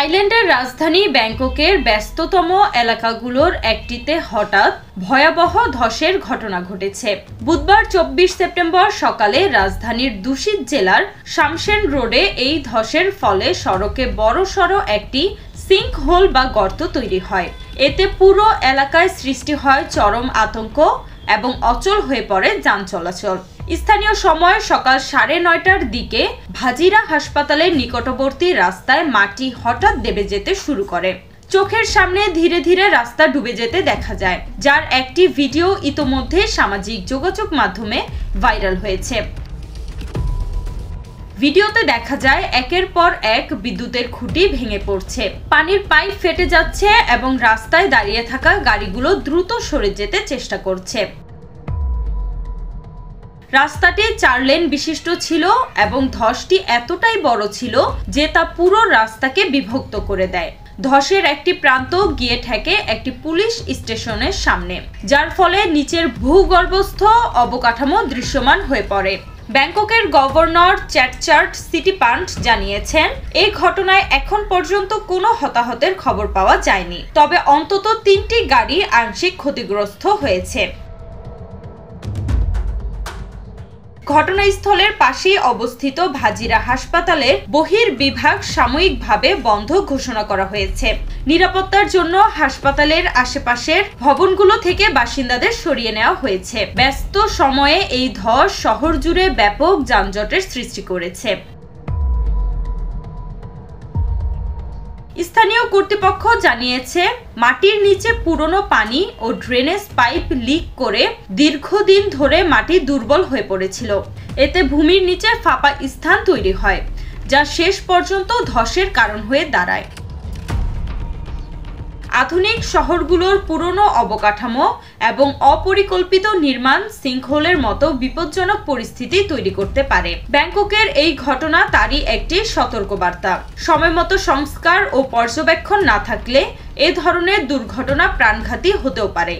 থাইল্যান্ডের রাজধানী ব্যাংককের ব্যস্ততম এলাকাগুলোর একটিতে হঠাৎ ভয়াবহ ধসের ঘটনা ঘটেছে। বুধবার 24 সেপ্টেম্বর সকালে রাজধানীর দুশিত জেলার শামশেন রোডে এই ধসের ফলে সড়কে বড়সড় একটি সিঙ্ক হোল বা গর্ত তৈরি হয়। এতে পুরো এলাকায় সৃষ্টি হয় চরম আতঙ্ক এবং অচল হয়ে পড়ে যান চলাচল। স্থানীয় সময় সকাল 9:30টার দিকে ভাজিরা হাসপাতালের নিকটবর্তী রাস্তায় মাটি হঠাৎ দেবে যেতে শুরু করে। চোখের সামনে ধীরে ধীরে রাস্তা ডুবে যেতে দেখা যায়, যার একটি ভিডিও ইতোমধ্যে সামাজিক যোগাযোগ মাধ্যমে ভাইরাল হয়েছে। ভিডিওতে দেখা যায় একের পর এক বিদ্যুতের খুঁটি ভেঙে পড়ছে, পানির পাইপ ফেটে যাচ্ছে এবং রাস্তায় দাঁড়িয়ে থাকা গাড়িগুলো দ্রুত সরে যেতে চেষ্টা করছে। রাস্তাটি 4 লেন বিশিষ্ট ছিল এবং ধসটি এতটাই বড় ছিল যে তা পুরো রাস্তাকে বিভক্ত করে দেয়। ধসের একটি প্রান্ত গিয়ে ঠেকে একটি পুলিশ স্টেশনের সামনে, যার ফলে নিচের ভূগর্ভস্থ অবকাঠামো দৃশ্যমান হয়ে পড়ে। ব্যাংককের গভর্নর চ্যাটচার্ট সিটিপান্ট জানিয়েছেন, এই ঘটনায় এখন পর্যন্ত কোনো হতাহতের খবর পাওয়া যায়নি, তবে অন্তত 3টি গাড়ি আংশিক ক্ষতিগ্রস্ত হয়েছে। ঘটনাস্থলের পাশেই অবস্থিত ভাজিরা হাসপাতালের বহির্বিভাগ সাময়িকভাবে বন্ধ ঘোষণা করা হয়েছে। নিরাপত্তার জন্য হাসপাতালের আশেপাশের ভবনগুলো থেকে বাসিন্দাদের সরিয়ে নেওয়া হয়েছে। ব্যস্ত সময়ে এই ধস শহর জুড়ে ব্যাপক যানজটের সৃষ্টি করেছে। স্থানীয় কর্তৃপক্ষ জানিয়েছে, মাটির নিচে পুরনো পানি ও ড্রেনেজ পাইপ লিক করে দীর্ঘদিন ধরে মাটি দুর্বল হয়ে পড়েছিল। এতে ভূমির নিচে ফাঁপা স্থান তৈরি হয়, যা শেষ পর্যন্ত ধসের কারণ হয়ে দাঁড়ায়। আধুনিক শহরগুলোর পুরনো অবকাঠামো এবং অপরিকল্পিত নির্মাণ সিঙ্কহোলের মতো বিপজ্জনক পরিস্থিতি তৈরি করতে পারে। ব্যাংককের এই ঘটনা তারই একটি সতর্কবার্তা। সময়মতো সংস্কার ও পর্যবেক্ষণ না থাকলে এ ধরনের দুর্ঘটনা প্রাণঘাতী হতেও পারে।